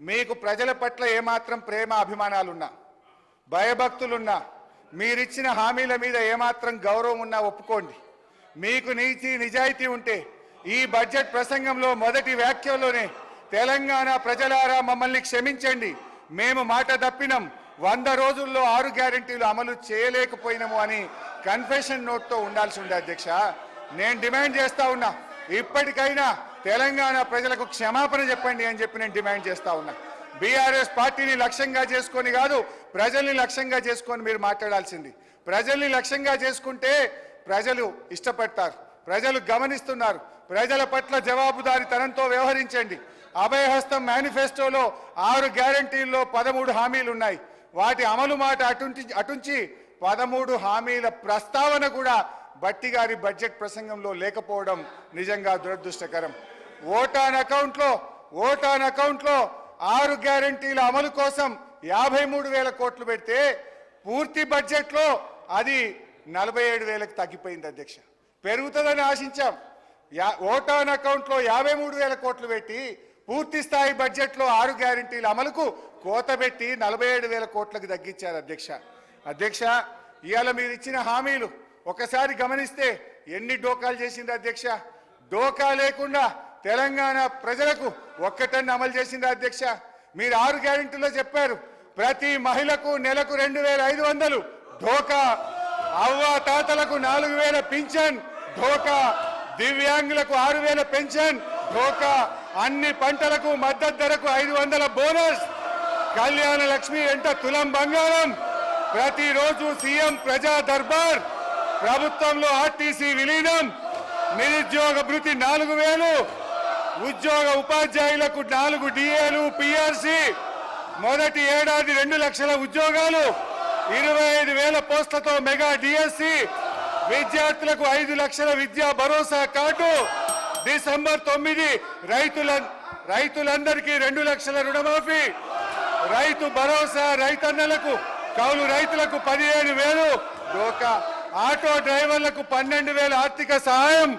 మీకు ప్రజల పట్ల ఏమాత్రం ప్రేమ అభిమానాలున్నా, భయభక్తులున్నా, మీరిచ్చిన హామీల మీద ఏమాత్రం గౌరవం ఉన్నా ఒప్పుకోండి. మీకు నీతి నిజాయితీ ఉంటే ఈ బడ్జెట్ ప్రసంగంలో మొదటి వ్యాఖ్యలోనే తెలంగాణ ప్రజలారా మమ్మల్ని క్షమించండి, మేము మాట తప్పినాం, 100 రోజుల్లో 6 గ్యారెంటీలు అమలు చేయలేకపోయినాము అని కన్ఫెషన్ నోట్తో ఉండాల్సి ఉండే అధ్యక్ష. నేను డిమాండ్ చేస్తా ఉన్నా, ఇప్పటికైనా తెలంగాణ ప్రజలకు క్షమాపణ చెప్పండి అని చెప్పి నేను డిమాండ్ చేస్తా ఉన్నా. బీఆర్ఎస్ పార్టీని లక్ష్యంగా చేసుకొని కాదు, ప్రజల్ని లక్ష్యంగా చేసుకొని మీరు మాట్లాడాల్సింది. ప్రజల్ని లక్ష్యంగా చేసుకుంటే ప్రజలు ఇష్టపడతారు, ప్రజలు గమనిస్తున్నారు. ప్రజల పట్ల జవాబుదారీతనంతో వ్యవహరించండి. అభయహస్తం మేనిఫెస్టోలో 6 గ్యారెంటీల్లో 13 హామీలు ఉన్నాయి. వాటి అమలు మాట అటుంచి 13 హామీల ప్రస్తావన కూడా భట్టి గారి బడ్జెట్ ప్రసంగంలో లేకపోవడం నిజంగా దురదృష్టకరం. ఓటాన్ అకౌంట్లో 6 గ్యారెంటీల అమలు కోసం 53,000 కోట్లు పెడితే పూర్తి బడ్జెట్లో అది 47,000కు తగ్గిపోయింది అధ్యక్ష. పెరుగుతుందని ఆశించాం. ఓటాన్ అకౌంట్లో 53,000 కోట్లు పెట్టి పూర్తి స్థాయి బడ్జెట్లో 6 గ్యారెంటీల అమలుకు కోత పెట్టి 47,000 కోట్లకు తగ్గించారు అధ్యక్ష. ఇవాళ మీరు ఇచ్చిన హామీలు ఒకసారి గమనిస్తే ఎన్ని డోకాలు చేసింది అధ్యక్ష. డోకా లేకుండా తెలంగాణ ప్రజలకు ఒక్కటన్ని అమలు చేసింది అధ్యక్ష. మీరు 6 గ్యారెంటీలో చెప్పారు, ప్రతి మహిళకు నెలకు 2,500 ఢోకా, అవ్వ తాతలకు 4,000 పింఛన్ ఢోకా, దివ్యాంగులకు 6,000 పెన్షన్ ఢోకా, అన్ని పంటలకు మద్దతు ధరకు 500 బోనస్, కళ్యాణ లక్ష్మి వెంట తులం బంగారం, ప్రతిరోజు సీఎం ప్రజా దర్బార్, ప్రభుత్వంలో ఆర్టీసీ విలీనం, నిరుద్యోగ భృతి 4,000, ఉద్యోగ ఉపాధ్యాయులకు 4 డిఏలు పిఆర్సీ, మొదటి ఏడాది 2 లక్షల ఉద్యోగాలు, 25,000 పోస్టులతో మెగా డిఎస్సి, విద్యార్థులకు 5 లక్షల విద్యా భరోసా కార్డు, డిసెంబర్ 9 రైతులందరికీ 2 లక్షల రుణమాఫీ, రైతు భరోసా రైతన్నలకు, కౌలు రైతులకు 15,000 డోకా, ఆటో డ్రైవర్లకు 12,000 ఆర్థిక సహాయం.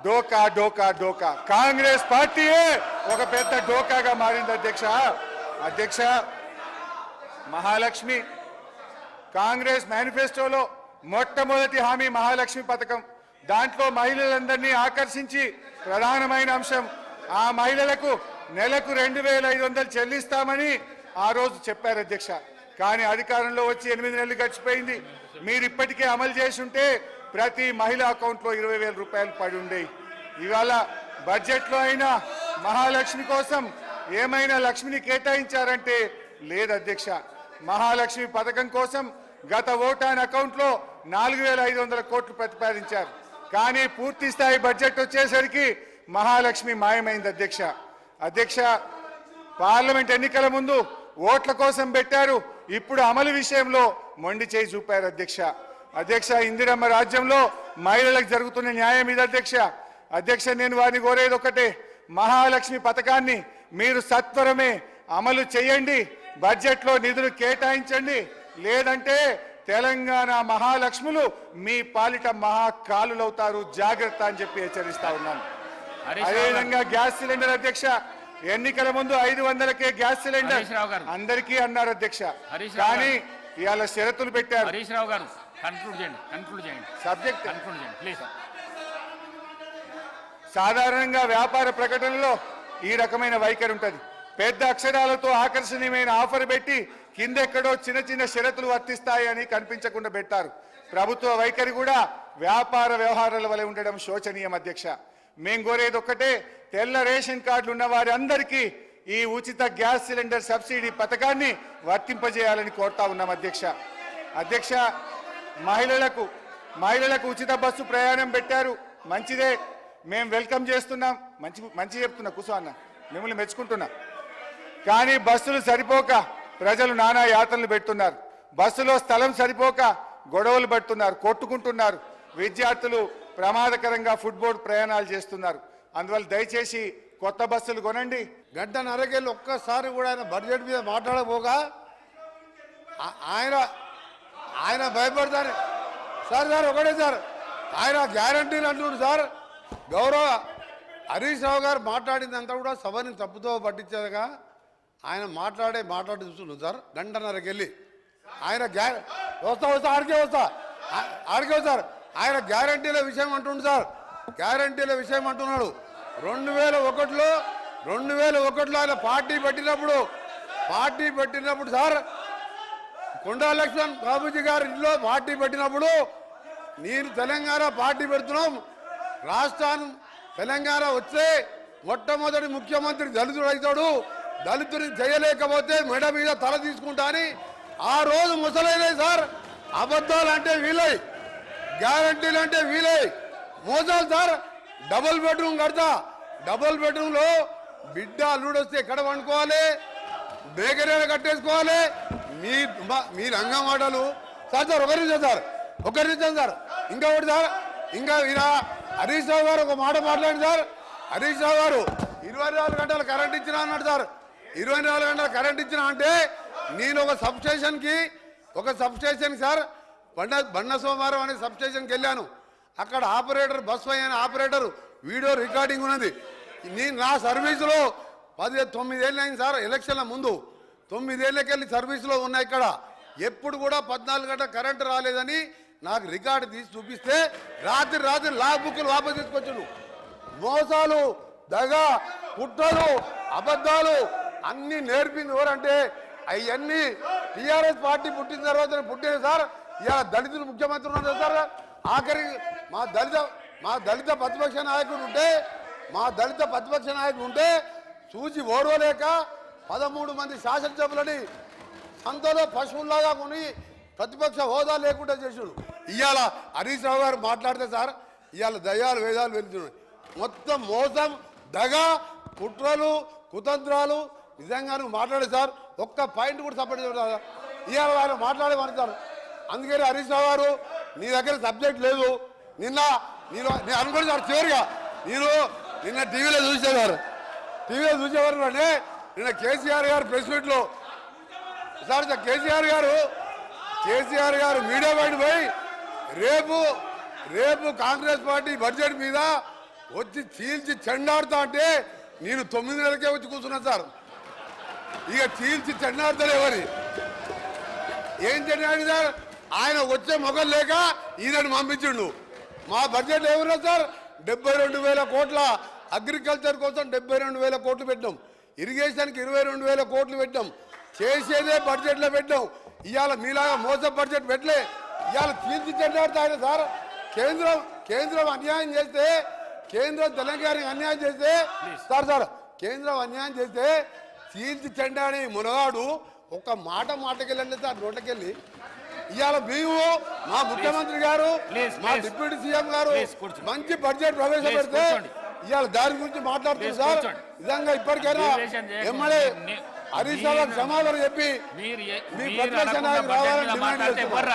డోకా డోకా డోకా కాంగ్రెస్ పార్టీయే ఒక పెద్ద డోకాగా మారింది అధ్యక్ష. మహాలక్ష్మి కాంగ్రెస్ మేనిఫెస్టోలో మొట్టమొదటి హామీ మహాలక్ష్మి పథకం. దాంట్లో మహిళలందరినీ ఆకర్షించి ప్రధానమైన అంశం, ఆ మహిళలకు నెలకు 2,500 చెల్లిస్తామని ఆ రోజు చెప్పారు అధ్యక్ష. కానీ అధికారంలో వచ్చి 8 నెలలు గడిచిపోయింది. మీరు ఇప్పటికే అమలు చేసి ఉంటే ప్రతి మహిళ అకౌంట్లో 20,000 రూపాయలు పడి ఉండేవి. ఇవాళ బడ్జెట్లో అయినా మహాలక్ష్మి కోసం ఏమైనా లక్ష్మిని కేటాయించారంటే లేదు అధ్యక్ష. మహాలక్ష్మి పథకం కోసం గత ఓటాన్ అకౌంట్లో 4,500 కోట్లు ప్రతిపాదించారు. కానీ పూర్తి స్థాయి బడ్జెట్ వచ్చేసరికి మహాలక్ష్మి మాయమైంది అధ్యక్ష. పార్లమెంట్ ఎన్నికల ముందు ఓట్ల కోసం పెట్టారు, ఇప్పుడు అమలు విషయంలో మొండి చేయి చూపారు అధ్యక్ష. ఇందిరమ్మ రాజ్యంలో మహిళలకు జరుగుతున్న న్యాయం ఇది అధ్యక్ష. నేను వారిని కోరేది ఒకటే, మహాలక్ష్మి పథకాన్ని మీరు సత్వరమే అమలు చేయండి, బడ్జెట్లో నిధులు కేటాయించండి, లేదంటే తెలంగాణ మహాలక్ష్ములు మీ పాలిట మహాకాలులవుతారు, జాగ్రత్త అని చెప్పి హెచ్చరిస్తా ఉన్నాను. అదేవిధంగా గ్యాస్ సిలిండర్ అధ్యక్ష, ఎన్నికల ముందు 500కే గ్యాస్ సిలిండర్ అందరికీ అన్నారు అధ్యక్ష. కానీ ఇవాళ షరతులు పెట్టారు. సబ్జెక్ట్ సాధారణంగా వ్యాపార ప్రకటనలో ఈ రకమైన వైఖరి ఉంటుంది. పెద్ద అక్షరాలతో ఆకర్షణీయమైన ఆఫర్ పెట్టి కిందెక్కడో చిన్న చిన్న షరతులు వర్తిస్తాయని కనిపించకుండా పెట్టారు. ప్రభుత్వ వైఖరి కూడా వ్యాపార వ్యవహారాల వలె ఉండడం శోచనీయం అధ్యక్ష. మేము కోరేది ఒక్కటే, తెల్ల రేషన్ కార్డులు ఉన్న వారందరికీ ఈ ఉచిత గ్యాస్ సిలిండర్ సబ్సిడీ పథకాన్ని వర్తింపజేయాలని కోరుతా ఉన్నాం అధ్యక్ష. మహిళలకు ఉచిత బస్సు ప్రయాణం పెట్టారు, మంచిదే, మేము వెల్కమ్ చేస్తున్నాం, మంచి చెప్తున్నా, కూసో అన్న, మిమ్మల్ని మెచ్చుకుంటున్నా. కానీ బస్సులు సరిపోక ప్రజలు నానా యాతనలు పెడుతున్నారు. బస్సులో స్థలం సరిపోక గొడవలు పడుతున్నారు, కొట్టుకుంటున్నారు. విద్యార్థులు ప్రమాదకరంగా ఫుట్బోర్డ్ ప్రయాణాలు చేస్తున్నారు. అందువల్ల దయచేసి కొత్త బస్సులు కొనండి. గంట నరకెళ్ళి ఒక్కసారి కూడా ఆయన బడ్జెట్ మీద మాట్లాడబోగా ఆయన భయపడతారు సార్ ఒకటే సార్, ఆయన గ్యారంటీలు అంటున్నారు సార్. గౌరవ హరీష్ రావు గారు మాట్లాడిందంతా కూడా సభని తప్పుతో పట్టించేదిగా ఆయన మాట్లాడి చూస్తున్నాం సార్ గంటన్నరకి వెళ్ళి ఆయన వస్తా ఆడికే వస్తారు ఆయన గ్యారంటీల విషయం అంటుండు సార్ గ్యారంటీల విషయం అంటున్నాడు 2001లో ఆయన పార్టీ పెట్టినప్పుడు సార్ కొండా లక్ష్మణ్ బాబుజీ గారి ఇంట్లో పార్టీ పెట్టినప్పుడు నేను తెలంగాణ పార్టీ పెడుతున్నాం రాష్ట్రాన్ని తెలంగాణ వస్తే మొట్టమొదటి ముఖ్యమంత్రి దళితుడు అవుతాడు దళితుడిని చేయలేకపోతే మెడ మీద తల తీసుకుంటా అని ఆ రోజు ముసలైనవి సార్ అబద్ధాలు అంటే వీలై గ్యారంటీలు అంటే వీలై మోసాలు సార్ డబుల్ బెడ్రూమ్ కడతా డబుల్ బెడ్రూమ్లో బిడ్డ అల్లుడు వస్తే ఎక్కడ వండుకోవాలి బేకరీలు కట్టేసుకోవాలి మీ రంగం మాటలు సార్ ఒక నిమిషం సార్ ఇంకా ఒకటి సార్ ఇంకా ఈయన హరీష్ రావు గారు ఒక మాట మాట్లాడి సార్ హరీష్ రావు గారు 24 గంటలు కరెంట్ ఇచ్చినా అన్నాడు సార్ 24 గంటలు కరెంట్ ఇచ్చినా అంటే నేను ఒక సబ్స్టేషన్ సార్ బండ సోమవారం అనే సబ్స్టేషన్కి వెళ్ళాను అక్కడ ఆపరేటర్ బస్ అయిన ఆపరేటర్ వీడియో రికార్డింగ్ ఉన్నది నేను నా సర్వీసులో 9 ఏళ్ళు అయింది సార్ ఎలక్షన్ల ముందు 9 ఏళ్ళకెళ్ళి సర్వీసులో ఉన్నాయి ఇక్కడ ఎప్పుడు కూడా 14 గంటల కరెంటు రాలేదని నాకు రికార్డు తీసి చూపిస్తే రాత్రి లాగ్ బుక్లు వాపసు తీసుకొచ్చాడు మోసాలు దగ కుట్రలు అబద్ధాలు అన్ని నేర్పింది ఎవరంటే అవన్నీ టీఆర్ఎస్ పార్టీ పుట్టిన తర్వాత పుట్టిన సార్ ఇలా దళితులు ముఖ్యమంత్రి ఉన్నారు సార్ ఆఖరికి మా దళిత ప్రతిపక్ష నాయకుడు ఉంటే చూసి ఓడవలేక 13 మంది శాసనసభ్యులని సంతలో పశువుల్లాగా కొని ప్రతిపక్ష హోదా లేకుండా చేసాడు ఇవాళ హరీష్ రావు గారు మాట్లాడితే సార్ ఇవాళ దయ్యాలు వేదాలు వెళ్తున్నాయి మొత్తం మోసం దగ కుట్రలు కుతంత్రాలు నిజంగా మాట్లాడే సార్ ఒక్క పాయింట్ కూడా సపోర్ట్ చేయడం ఇవాళ ఆయన మాట్లాడేమని సార్ అందుకని హరీష్ రావు గారు నీ దగ్గర సబ్జెక్ట్ లేదు నేను అనుకోండి సార్ చివరిగా నిన్న టీవీలో చూసేవారు అంటే నిన్న కేసీఆర్ గారు ప్రెస్ మీట్లో సార్ కేసీఆర్ గారు మీడియా బయట పోయి రేపు కాంగ్రెస్ పార్టీ బడ్జెట్ మీద వచ్చి చీల్చి చెండాడుతా అంటే నేను 9 నెలలకే వచ్చి కూర్చున్నా సార్ ఇక చీల్చి చెండాడుతారేమని ఏం చెండాడు సార్ ఆయన వచ్చే మొగలు లేక ఈయనను పంపించిండు మా బడ్జెట్ ఏమన్నా సార్ 72,000 కోట్ల అగ్రికల్చర్ కోసం 72,000 కోట్లు పెట్టాం ఇరిగేషన్కి 22,000 కోట్లు పెట్టాం చేసేదే బడ్జెట్లో పెట్టాం ఇవాళ మీలాగా మోసం బడ్జెట్ పెట్టలే ఇవాళ చీల్చి చెండాడుతా ఆయన సార్ కేంద్రం అన్యాయం చేస్తే కేంద్రం తెలంగాణకి అన్యాయం చేస్తే సార్ కేంద్రం అన్యాయం చేస్తే చీల్చి చెండాని మునగాడు ఒక మాటకెళ్ళండి సార్ నోట్లకెళ్ళి ఇవాళ మేము మా ముఖ్యమంత్రి గారు మా డిప్యూటీ సీఎం గారు మంచి బడ్జెట్ ప్రవేశపెడితే ఇవాళ దాని గురించి మాట్లాడుతున్నారు సార్ నిజంగా ఇప్పటికైనా ఎమ్మెల్యే హరీష్ రావు క్షమాపణ చెప్పి మీ ప్రతిపక్ష నాయకులు రావాలని డిమాండ్ చేస్తున్నారు.